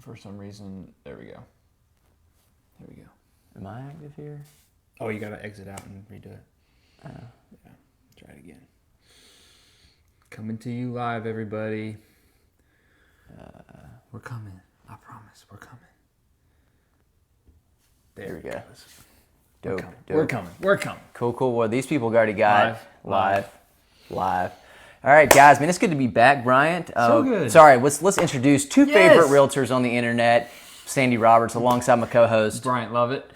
for some reason. There we go. There we go. Am I active here? Oh, you got to exit out and redo it. Oh. Yeah. Try it again. Coming to you live, everybody. We're coming. I promise. We're coming. There we go. Dope. We're coming. Cool. Well, these people already got live. All right, guys. Man, it's good to be back, Bryant. So good. Sorry, let's introduce two favorite realtors on the internet. Sandy Roberts, alongside my co-host Bryant Lovett.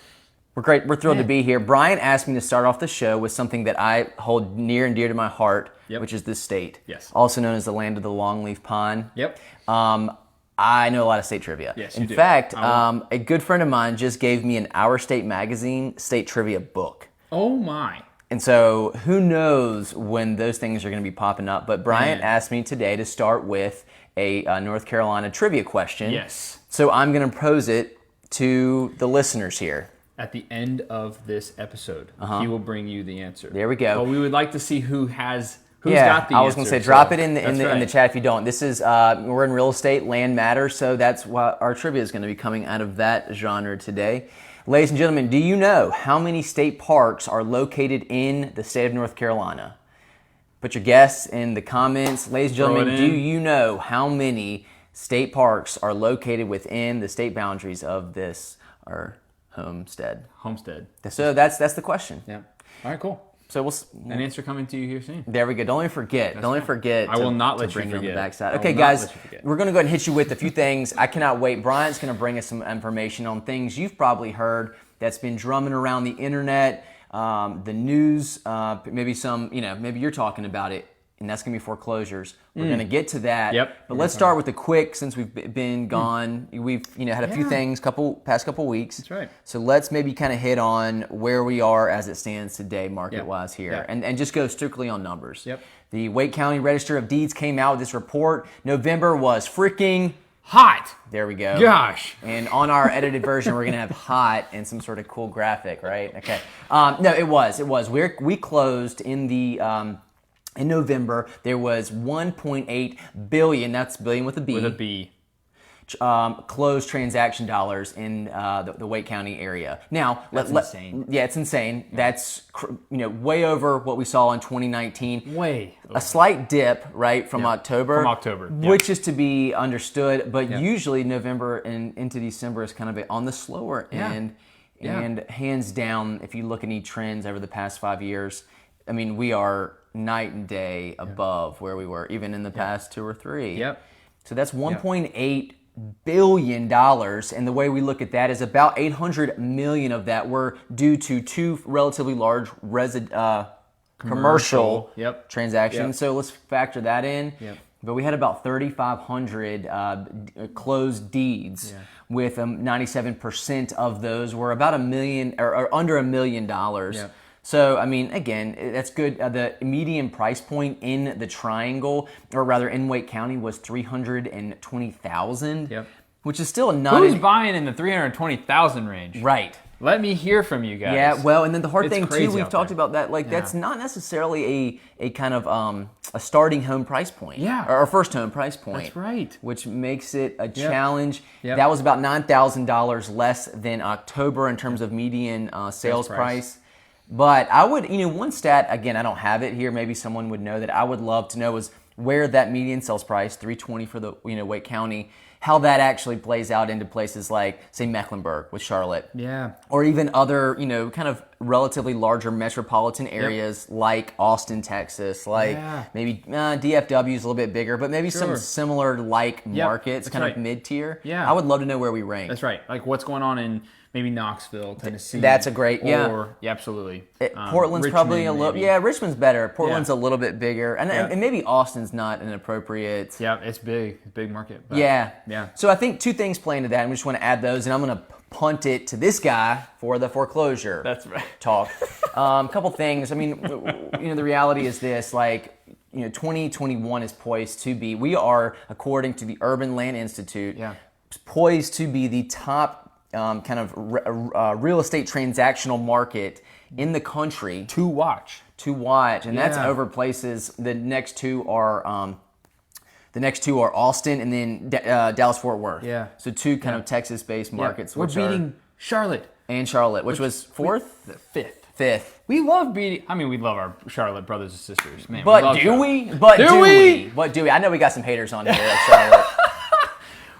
We're great. We're thrilled to be here. Bryant asked me to start off the show with something that I hold near and dear to my heart, which is this state. Yes. Also known as the land of the longleaf pine. Yep. I know a lot of state trivia. Yes, In fact, a good friend of mine just gave me an Our State Magazine state trivia book. Oh, my. And so who knows when those things are going to be popping up. But Bryant asked me today to start with a North Carolina trivia question. Yes. So I'm going to pose it to the listeners here. At the end of this episode, he will bring you the answer. There we go. But we would like to see who's got the answer. I was going to say, drop it in the chat if you don't. This is, we're in real estate, land matters, so that's what our trivia is going to be coming out of that genre today. Ladies and gentlemen, do you know how many state parks are located in the state of North Carolina? Put your guess in the comments. Ladies and gentlemen, do you know how many state parks are located within the state boundaries of this, our homestead? So that's the question. Yeah. All right, cool. So an answer coming to you here soon. There we go. Don't forget. I will not let you bring forget. It on the backside. Okay, guys, we're going to go ahead and hit you with a few things. I cannot wait. Bryant's going to bring us some information on things you've probably heard that's been drumming around the internet, the news, maybe some, maybe you're talking about it, and that's going to be foreclosures. We're going to get to that. Yep. But let's start with the quick, since we've been gone. We've had a few things past couple weeks. That's right. So let's maybe kind of hit on where we are as it stands today, market-wise here, and just go strictly on numbers. Yep. The Wake County Register of Deeds came out with this report. November was freaking hot. There we go. Gosh. And on our edited version, we're going to have hot and some sort of cool graphic, right? Okay. No, it was. We closed in the... in November, there was 1.8 billion, that's billion with a B. With a B. Closed transaction dollars in the Wake County area. Now, that's insane. Yeah, it's insane. Yeah. That's way over what we saw in 2019. Way over. A slight dip, right, from October. Which is to be understood, but usually November and into December is kind of on the slower end. And hands down, if you look at any trends over the past 5 years, I mean, we are night and day above where we were, even in the past 2 or 3. Yep. So that's $1.8 billion, and the way we look at that is about 800 million of that were due to 2 relatively large commercial transactions. So let's factor that in. Yep. But we had about 3,500 closed deeds, with 97% of those were about $1 million or under $1 million. Yep. So, I mean, again, that's good. The median price point in the triangle, or rather in Wake County, was $320,000, which is still Who's buying in the $320,000 range? Right. Let me hear from you guys. Yeah, well, and then the hard thing, too, we've talked about that, that's not necessarily a kind of a starting home price point. Yeah. Or a first home price point. That's right. Which makes it a challenge. Yep. That was about $9,000 less than October in terms of median sales price. But I would, one stat, again, I don't have it here, maybe someone would know that I would love to know is where that median sales price, $320 for the, Wake County, how that actually plays out into places like, say, Mecklenburg with Charlotte. Yeah. Or even other, kind of relatively larger metropolitan areas like Austin, Texas, like maybe DFW is a little bit bigger, but maybe some similar markets, kind of mid-tier. Yeah. I would love to know where we rank. That's right. Like what's going on in maybe Knoxville, Tennessee. That's a great, absolutely. Portland's Richmond, probably a little, Richmond's better. Portland's a little bit bigger. And, Yeah. and maybe Austin's not an appropriate. Yeah, it's big. It's a big market. But Yeah. So I think two things play into that, and we just want to add those, and I'm going to punt it to this guy for the foreclosure That's right. talk. A couple things. I mean, the reality is this, 2021 is poised to be, we are, according to the Urban Land Institute, poised to be the top kind of real estate transactional market in the country. To watch. And that's over places. The next two are The next two are Austin and then Dallas-Fort Worth. Yeah. So two kind of Texas-based markets. We're beating Charlotte. And Charlotte, which was fourth? Fifth. We love beating. I mean, we love our Charlotte brothers and sisters, man. But do we? But do we? What do we? I know we got some haters on here at Charlotte.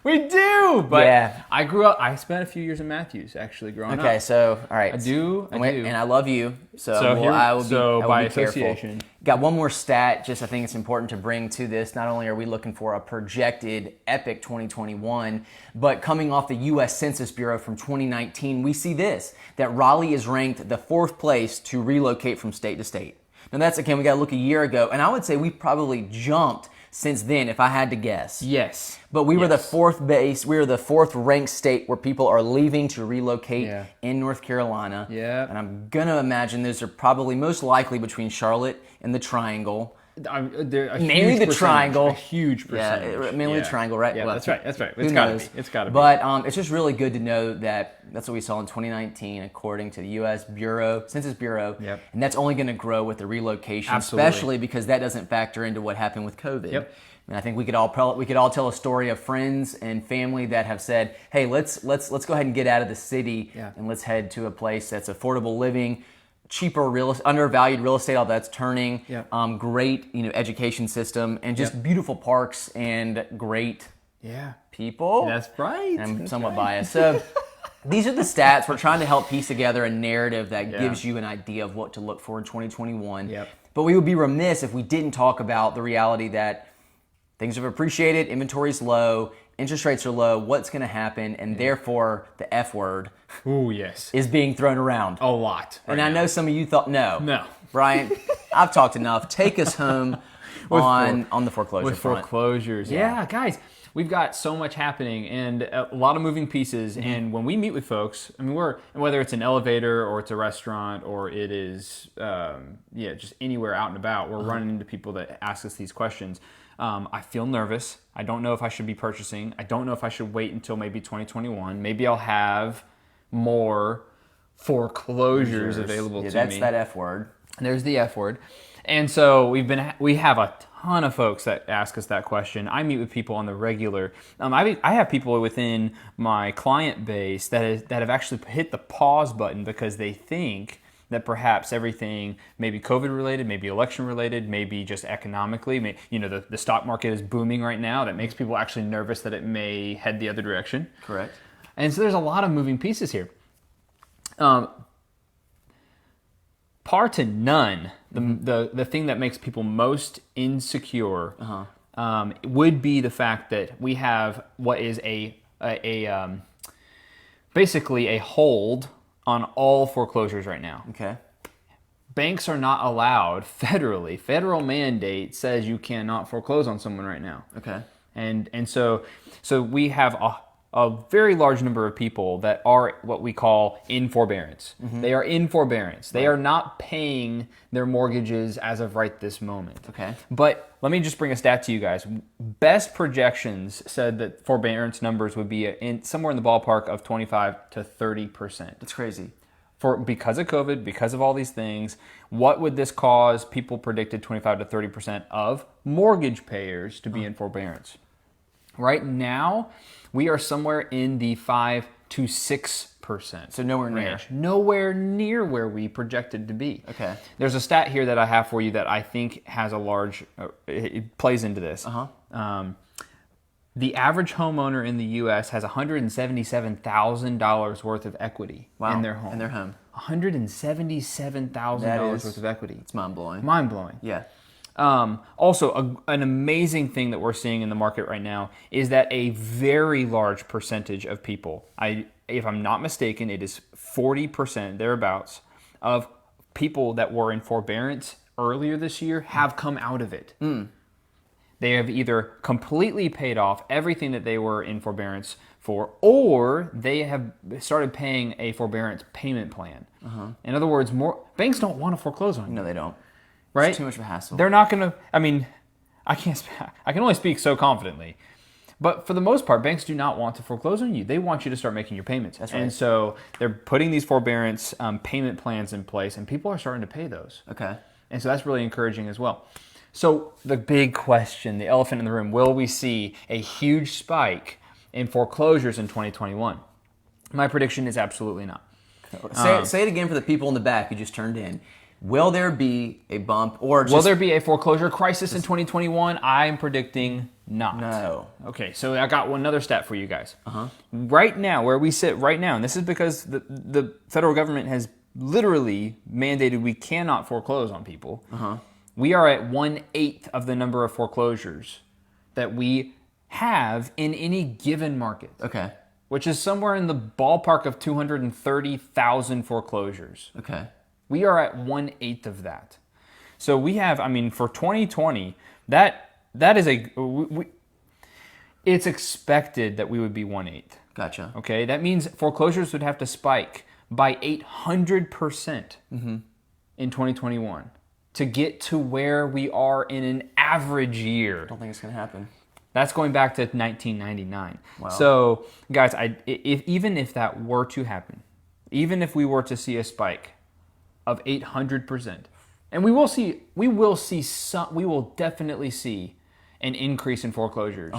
We do, but yeah. I spent a few years in Matthews, actually, growing up. Okay, so, all right. I do. And I love you, so I will be by careful. association. Got one more stat, just I think it's important to bring to this. Not only are we looking for a projected epic 2021, but coming off the U.S. Census Bureau from 2019, we see this, that Raleigh is ranked the 4th place to relocate from state to state. Now that's, again, we got to look a year ago, and I would say we probably jumped since then, if I had to guess. Yes. But we were the 4th ranked state where people are leaving to relocate in North Carolina. Yeah. And I'm going to imagine those are probably most likely between Charlotte and the Triangle. Mainly the Triangle. A huge percentage. Yeah, mainly the Triangle, right? Yeah, well, that's right. It's got to be. It's got to be. But it's just really good to know that that's what we saw in 2019, according to the U.S. Census Bureau. Yep. And that's only going to grow with the relocation, Absolutely. especially because that doesn't factor into what happened with COVID. Yep. And I think we could all tell a story of friends and family that have said, "Hey, let's go ahead and get out of the city and let's head to a place that's affordable living, cheaper undervalued real estate, all that's turning, great education system, and just beautiful parks and great people." That's right. I'm somewhat biased, so. These are the stats. We're trying to help piece together a narrative that gives you an idea of what to look for in 2021. Yep. But we would be remiss if we didn't talk about the reality that things have appreciated, inventory's low, interest rates are low, what's going to happen, and therefore the F word is being thrown around. A lot. And I know some of you thought, no. Brian, I've talked enough. Take us home on the foreclosure front. Foreclosures. Yeah, guys. We've got so much happening and a lot of moving pieces. Mm-hmm. And when we meet with folks, I mean, whether it's an elevator or it's a restaurant or it is, just anywhere out and about, we're running into people that ask us these questions. I feel nervous. I don't know if I should be purchasing. I don't know if I should wait until maybe 2021. Maybe I'll have more foreclosures available to me. That's that F word. There's the F word. And so we have a ton of folks that ask us that question. I meet with people on the regular. I have people within my client base that have actually hit the pause button because they think that perhaps everything, maybe COVID related, maybe election related, maybe just economically, the stock market is booming right now. That makes people actually nervous that it may head the other direction. Correct. And so there's a lot of moving pieces here. Par to none, the thing that makes people most insecure would be the fact that we have what is basically a hold on all foreclosures right now. Okay. Banks are not allowed federally. Federal mandate says you cannot foreclose on someone right now. Okay. And so we have a very large number of people that are what we call in forbearance. Mm-hmm. They are in forbearance. They are not paying their mortgages as of right this moment. Okay. But let me just bring a stat to you guys. Best projections said that forbearance numbers would be somewhere in the ballpark of 25 to 30%. That's crazy. Because of COVID, because of all these things, what would this cause? People predicted 25 to 30% of mortgage payers to be in forbearance. Right now, we are somewhere in the 5 to 6%. So nowhere near. Range. Nowhere near where we projected to be. Okay. There's a stat here that I have for you that I think has a large, it plays into this. The average homeowner in the U.S. has $177,000 worth of equity in their home. $177,000 worth of equity. It's mind-blowing. Mind-blowing. Yeah. Also, an amazing thing that we're seeing in the market right now is that a very large percentage of people, if I'm not mistaken, it is 40%, thereabouts, of people that were in forbearance earlier this year have come out of it. They have either completely paid off everything that they were in forbearance for, or they have started paying a forbearance payment plan. In other words, banks don't want to foreclose on you. No, they don't. Right? It's too much of a hassle. They're not going to, I can only speak so confidently. But for the most part, banks do not want to foreclose on you. They want you to start making your payments. That's right. And so they're putting these forbearance payment plans in place, and people are starting to pay those. Okay. And so that's really encouraging as well. So the big question, the elephant in the room, will we see a huge spike in foreclosures in 2021? My prediction is absolutely not. Say it again for the people in the back who just turned in. Will there be a bump or just... Will there be a foreclosure crisis in 2021? I'm predicting not. No. Okay, so I got another stat for you guys. Right now, where we sit right now, and this is because the federal government has literally mandated we cannot foreclose on people. We are at 1/8 of the number of foreclosures that we have in any given market. Okay. Which is somewhere in the ballpark of 230,000 foreclosures. Okay. We are at 1/8 of that. So we have, for 2020, that is it's expected that we would be 1/8. Gotcha. Okay, that means foreclosures would have to spike by 800% in 2021 to get to where we are in an average year. I don't think it's going to happen. That's going back to 1999. Wow. So, guys, even if that were to happen, even if we were to see a spike of 800%, and we will definitely see an increase in foreclosures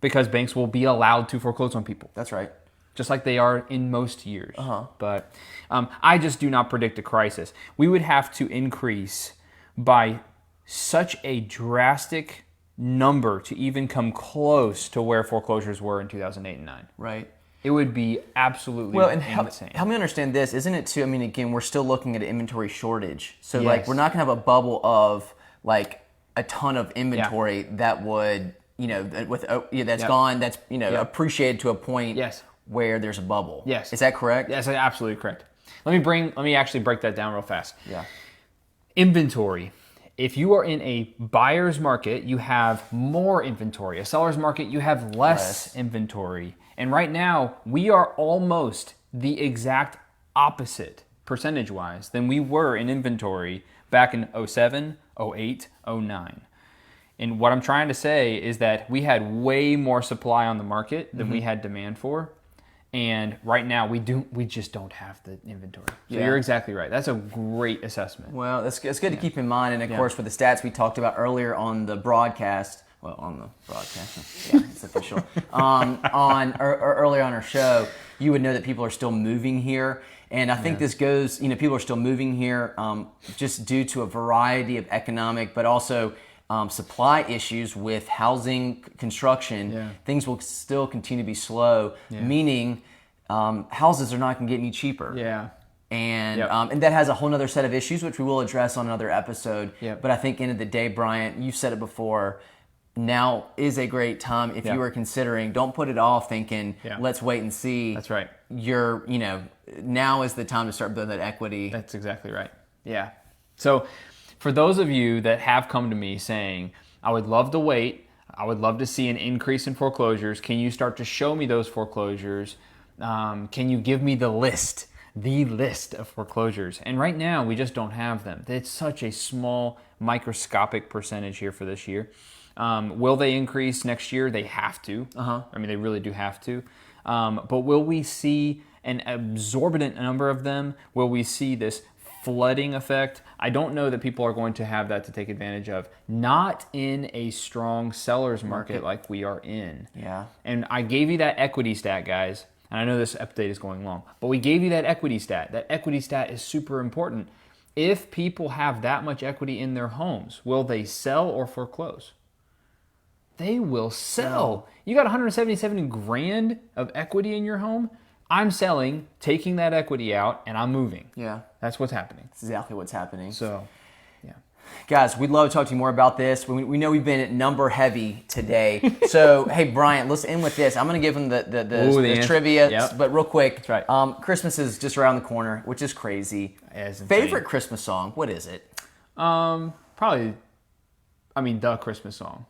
because banks will be allowed to foreclose on people. That's right. Just like they are in most years. But I just do not predict a crisis. We would have to increase by such a drastic number to even come close to where foreclosures were in 2008 and 9. Right. It would be absolutely insane. Help me understand this. Isn't it too, again, we're still looking at an inventory shortage. So Yes. we're not going to have a bubble of a ton of inventory that would, that's gone, that's, appreciated to a point where there's a bubble. Yes. Is that correct? Yes, absolutely correct. Let me actually break that down real fast. Yeah. Inventory. If you are in a buyer's market, you have more inventory. A seller's market, you have less inventory. And right now, we are almost the exact opposite, percentage-wise, than we were in inventory back in 07, 08, 09. And what I'm trying to say is that we had way more supply on the market than we had demand for. And right now, we just don't have the inventory. So you're exactly right. That's a great assessment. Well, it's good to keep in mind. And of course, for the stats we talked about earlier on the broadcast, it's official. Earlier on our show, you would know that people are still moving here. And I think this goes, people are still moving here just due to a variety of economic, but also supply issues with housing construction. Things will still continue to be slow, meaning houses are not going to get any cheaper. And that has a whole other set of issues, which we will address on another episode. But I think end of the day, Bryant, you've said it before, now is a great time if you are considering, don't put it off thinking, let's wait and see. That's right. Now is the time to start building that equity. That's exactly right. Yeah. So for those of you that have come to me saying, I would love to wait, I would love to see an increase in foreclosures, can you start to show me those foreclosures? Can you give me the list of foreclosures? And right now, we just don't have them. It's such a small, microscopic percentage here for this year. Will they increase next year? They have to. They really do have to. But will we see an exorbitant number of them? Will we see this flooding effect? I don't know that people are going to have that to take advantage of. Not in a strong seller's market like we are in. Yeah. And I gave you that equity stat, guys. And I know this update is going long, but we gave you that equity stat. That equity stat is super important. If people have that much equity in their homes, will they sell or foreclose? They will sell. You got 177 grand of equity in your home. I'm selling, taking that equity out, and I'm moving. Yeah. That's what's happening. That's exactly what's happening. So, yeah. Guys, we'd love to talk to you more about this. We know we've been number heavy today. So, hey, Bryant, let's end with this. I'm going to give him the trivia, but real quick. That's right. Christmas is just around the corner, which is crazy. Favorite Christmas song, what is it? Probably, the Christmas song.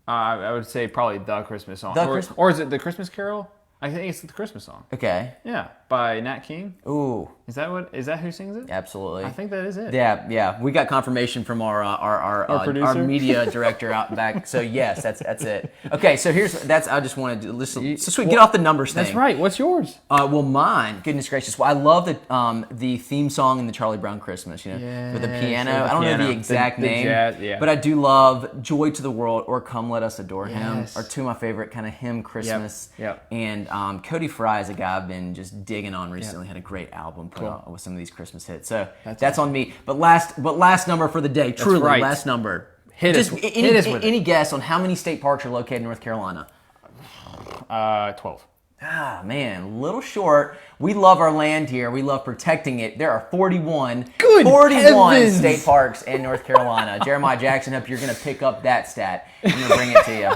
I would say probably the Christmas song. Or is it the Christmas Carol? I think it's the Christmas song. Okay. Yeah, by Nat King. Ooh. Is that who sings it? Absolutely. I think that is it. Yeah. We got confirmation from our producer? media director out back. So yes, that's it. Okay, so I just wanted to listen. So sweet, get off the numbers thing. That's right. What's yours? Well, mine. Goodness gracious. Well, I love the theme song in the Charlie Brown Christmas. With the piano. Sure, I don't know the exact name, jazz, but I do love "Joy to the World" or "Come Let Us Adore Him" Yes. are two of my favorite kind of hymn Christmas. Yep. And Cody Fry is a guy I've been just digging on recently. Had a great album put out with some of these Christmas hits. So that's on me. But last number for the day. Truly, right. last number. Hit us with any guess on how many state parks are located in North Carolina? 12. Ah, man, a little short. We love our land here. We love protecting it. There are 41 heavens. state parks in North Carolina. Jeremiah Jackson, hope you're going to pick up that stat. I'm going to bring it to you.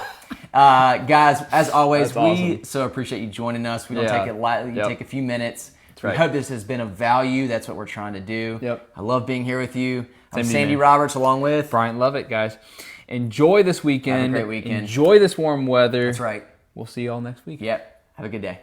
Guys, as always, we so appreciate you joining us. We don't take it lightly. You take a few minutes. Right. We hope this has been of value. That's what we're trying to do. Yep. I love being here with you. I'm Same Sandy Roberts along with Bryant. Love it, guys. Enjoy this weekend. Have a great weekend. Enjoy this warm weather. That's right. We'll see you all next week. Yep. Have a good day.